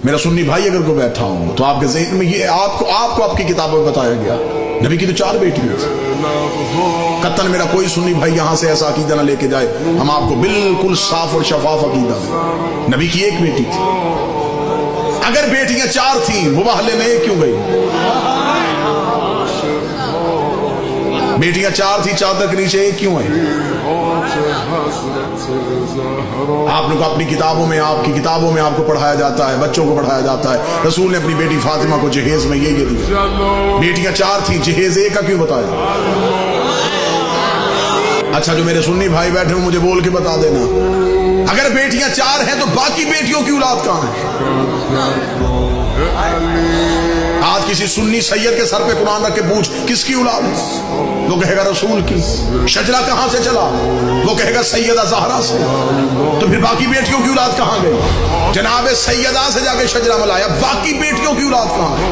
मेरा सुन्नी भाई अगर को बैठा हूं तो आपके ज़हन में ये आपको आपकी किताबों में बताया गया नबी की तो 4 बेटियां थी। कत्तन मेरा कोई सुन्नी भाई यहां से ऐसा अकीदा ना लेके जाए, हम आपको बिल्कुल साफ और शफाफ अकीदा दें। नबी की 1 बेटी थी। अगर बेटियां 4 थी मुबाहले में 1 क्यों गई? बेटियां 4 थी, चादर के नीचे 1 क्यों आई? आप लोग अपनी किताबों में, आपकी किताबों में आपको पढ़ाया जाता है, बच्चों को पढ़ाया जाता है रसूल ने अपनी बेटी फातिमा को जहेज में ये दिया। बेटियां 4 थी, जहेज 1 का क्यों बताया? अच्छा, जो मेरे सुन्नी भाई बैठे हो मुझे बोल के बता देना, अगर बेटियां 4 हैं तो बाकी बेटियों की औलाद कहां है? आज किसी सुन्नी सैयद के सर पे कुरान रख के पूछ किसकी औलाद है, वो कहेगा रसूल की। शजरा कहां से चला, वो कहेगा सैयदा ज़हरा से। तो फिर बाकी बेटियों की औलाद कहां गई? जनाब सैयदा से जाके शजरा मिलाया, बाकी बेटियों की औलाद कहां है?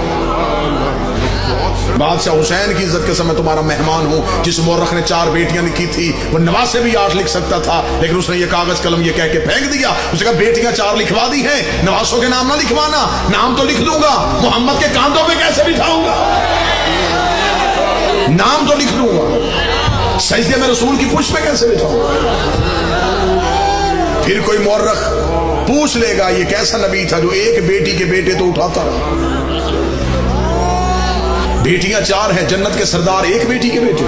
बादशाह हुसैन की इज्जत के समय तुम्हारा मेहमान हूं, जिस मौरख ने 4 बेटियां लिखी थी वो नवाज से भी 8 लिख सकता था, लेकिन उसने ये कागज कलम ये कह के फेंक दिया। उसने कहा बेटियां 4 लिखवा दी हैं, नवासों के नाम ना लिखवाना, नाम तो लिख दूंगा, मोहम्मद के कांधों पे कैसे बिठाऊंगा? नाम तो लिख दूंगा, सजदे में रसूल की पुष्प पे कैसे बिठाऊंगा? फिर कोई मौरख पूछ लेगा ये कैसा नबी था जो 1 बेटी के बेटे तो उठाता रहा। बेटियां 4 हैं, जन्नत के सरदार 1 बेटी के बेटे।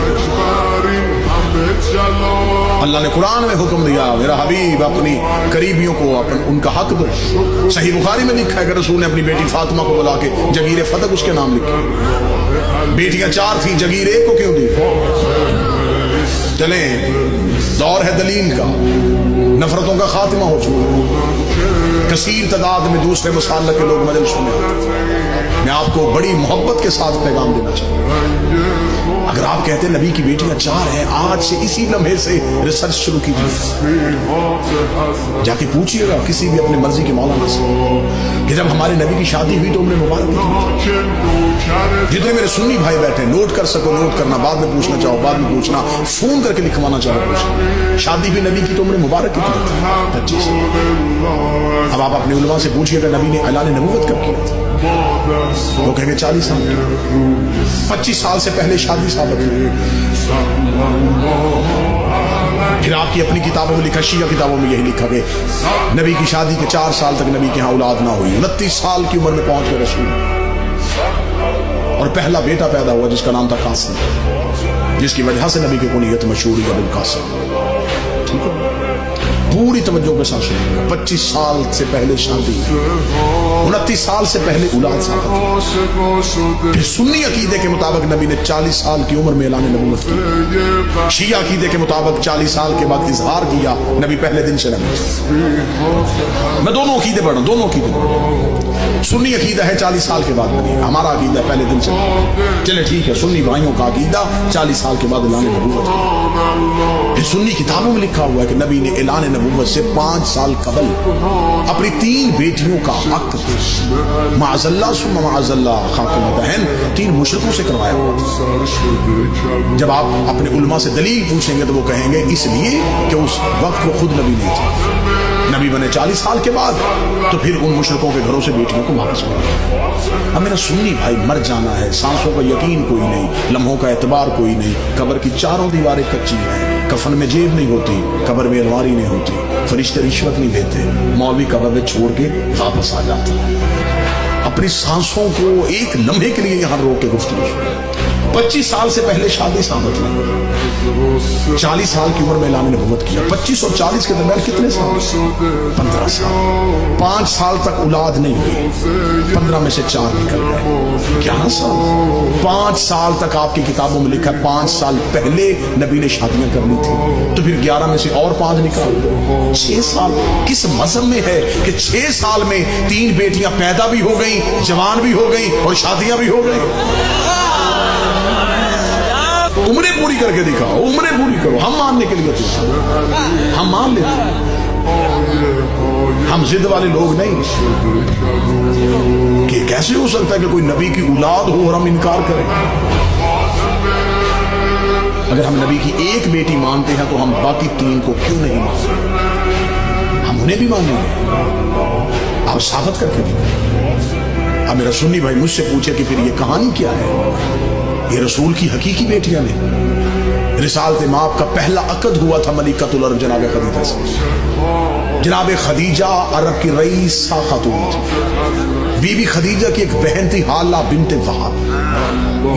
अल्लाह ने कुरान में हुक्म दिया, मेरा हबीब अपनी करीबियों को उनका हक दो। सही बुखारी में लिखा है कि रसूल ने अपनी बेटी फातिमा को बुला के जगीर फतक उसके नाम लिखी। बेटियां 4 थी, जगीर 1 को क्यों दी? चले, दौर है दलील का, नफरतों का खात्मा हो चुका। कसीर तादाद में दूसरे मसाल के लोग मजलिस में आते। मैं आपको बड़ी मोहब्बत के साथ पैगाम देना चाहूँ, अगर आप कहते हैं नबी की बेटियां 4 हैं, आज से इसी लम्हे से रिसर्च शुरू कीजिए, जाके पूछिएगा किसी भी अपने मर्जी के मौलाना से कि जब हमारे नबी की शादी हुई तो उम्र मुबारक की। जितने मेरे सुन्नी भाई बैठे, नोट कर सको नोट करना, बाद में पूछना चाहो बाद में पूछना, फोन करके लिखवाना चाहो पूछना। शादी भी नबी की तो उम्र मुबारक की 25। अब आप अपने उलमा से पूछिएगा नबी ने ऐलान नबूवत कब किया था, वो कहेंगे 40 साल। 25 साल से पहले शादी साबित हुई। फिर आपकी अपनी किताबों में लिखा, शिया किताबों में यही लिखा गया नबी की शादी के 4 साल तक नबी के यहाँ औलाद ना हुई। 29 साल की उम्र में पहुंच गए रसूल, और पहला बेटा पैदा हुआ जिसका नाम था कासिम, जिसकी वजह से नबी की कुनियत मशहूर हुई अबुल कासिम। ठीक है, पूरी तवज्जो के साथ सुनिएगा। 25 साल से पहले शादी, 29 साल से पहले औलाद साबित। फिर सुन्नी अकीदे के मुताबिक नबी ने 40 साल की उम्र में ऐलान नबूवत की। शिया अकीदे के मुताबिक 40 साल के बाद इजहार किया, नबी पहले दिन से नबी। मैं दोनों अकीदे पढ़ रहा हूं, दोनों अकीदे पढ़ रहा हूं। सुन्नी अकीदा है 40 साल के बाद नबी, हमारा अकीदा पहले दिन से। चले ठीक है, सुन्नी भाइयों का अकीदा 40 साल के बाद ऐलान नबूवत। फिर सुन्नी किताबों में लिखा हुआ है कि नबी ने ऐलान नबूवत से 5 साल कबल अपनी 3 बेटियों का हक माज़ल्ला सुम्मा माज़ल्ला खातुन बहन 3 मुशरिकों से करवाया। जब आप अपने उलमा से दलील पूछेंगे तो वो कहेंगे इसलिए कि उस वक्त वो खुद नबी नहीं थे, नबी बने 40 साल के बाद, तो फिर उन मुशरिकों के घरों से बेटियों को वापस मिला। अब मेरा सुन्नी भाई, मर जाना है, सांसों का यकीन कोई नहीं, लम्हों का एतबार कोई नहीं, कब्र की 4 दीवारें कच्ची हैं, कफन में जेब नहीं होती, कब्र में अलमारी नहीं होती, फरिश्ते रिश्वत नहीं लेते, मौलवी कब्र में छोड़ के वापस आ जाता है। अपनी सांसों को एक लम्हे के लिए यहां रोक के गुफ्तगू। 25 साल से पहले शादी साबित हुई, 40 साल की उम्र में ऐलान नबूवत किया। 25 और 40 के दरमियान कितने साल? 15 साल। 5 साल तक औलाद नहीं हुई, 15 में से 4 निकल गए, 11 साल। 5 साल तक आपकी किताबों में लिखा है 5 साल पहले नबी ने शादियां करनी थी, तो फिर 11 में से और 5 निकाल दो, 6 साल। किस मजहब में है कि 6 साल में 3 बेटियां पैदा भी हो गई, जवान भी हो गई और शादियां भी हो गई? उम्रें पूरी करके दिखाओ, उम्रें पूरी करो, हम मानने के लिए तैयार, हम मान लेते हैं, हम जिद वाले लोग नहीं। कि कैसे हो सकता है कि कोई नबी की औलाद हो और हम इनकार करें? अगर हम नबी की 1 बेटी मानते हैं तो हम बाकी 3 को क्यों नहीं मानते? हम उन्हें भी मानेंगे। आप साबित करके दिखाएं। अब मेरा सुन्नी भाई मुझसे पूछे कि फिर ये कहानी क्या है, ये रसूल की हकीकी बेटियां ने। रिसालत माप का पहला अकद हुआ था मलिकतुल अरब जनाब खदीजा से। जनाब खदीजा अरब की रईसा खातून थी। बीबी खदीजा की एक बहन थी हाला बिन्ते वहाब।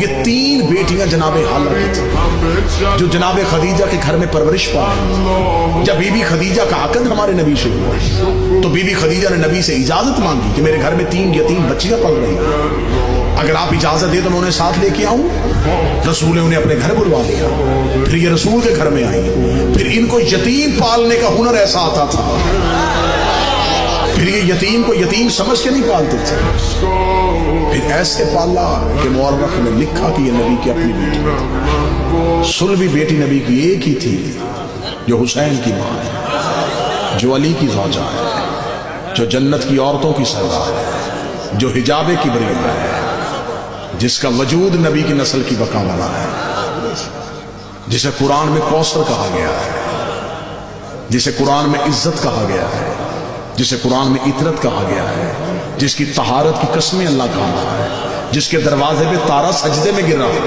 ये 3 बेटियां जनाब हाला की थी जो जनाब खदीजा के घर में परवरिश पाई। जब बीबी खदीजा का अकद हमारे नबी से हुआ तो बीबी खदीजा ने नबी से इजाजत मांगी कि मेरे घर में 3 यतीम बच्चियां पल रही हैं, अगर आप इजाजत दे तो मैं उन्हें साथ लेके आऊं। रसूल ने उन्हें अपने घर बुलवा लिया। फिर ये रसूल के घर में आई। फिर इनको यतीम पालने का हुनर ऐसा आता था, फिर ये यतीम को यतीम समझ के नहीं पालते थे, फिर ऐसे पाला कि मुअर्रख ने लिखा कि ये नबी की अपनी बेटी थी। सुलभी बेटी नबी की एक ही थी जो हुसैन की मां है, जो अली की ज़ौजा है, जो जन्नत की औरतों की सरदार है, जो हिजाबे की बरीआ है, जिसका वजूद नबी की नस्ल की बका वाला है, जिसे कुरान में कौसर कहा गया है, जिसे कुरान में इज्जत कहा गया है, जिसे कुरान में इतरत कहा गया है, जिसकी तहारत की कसमें अल्लाह खा रहा है, जिसके दरवाजे पे तारा सजदे में गिर रहा है।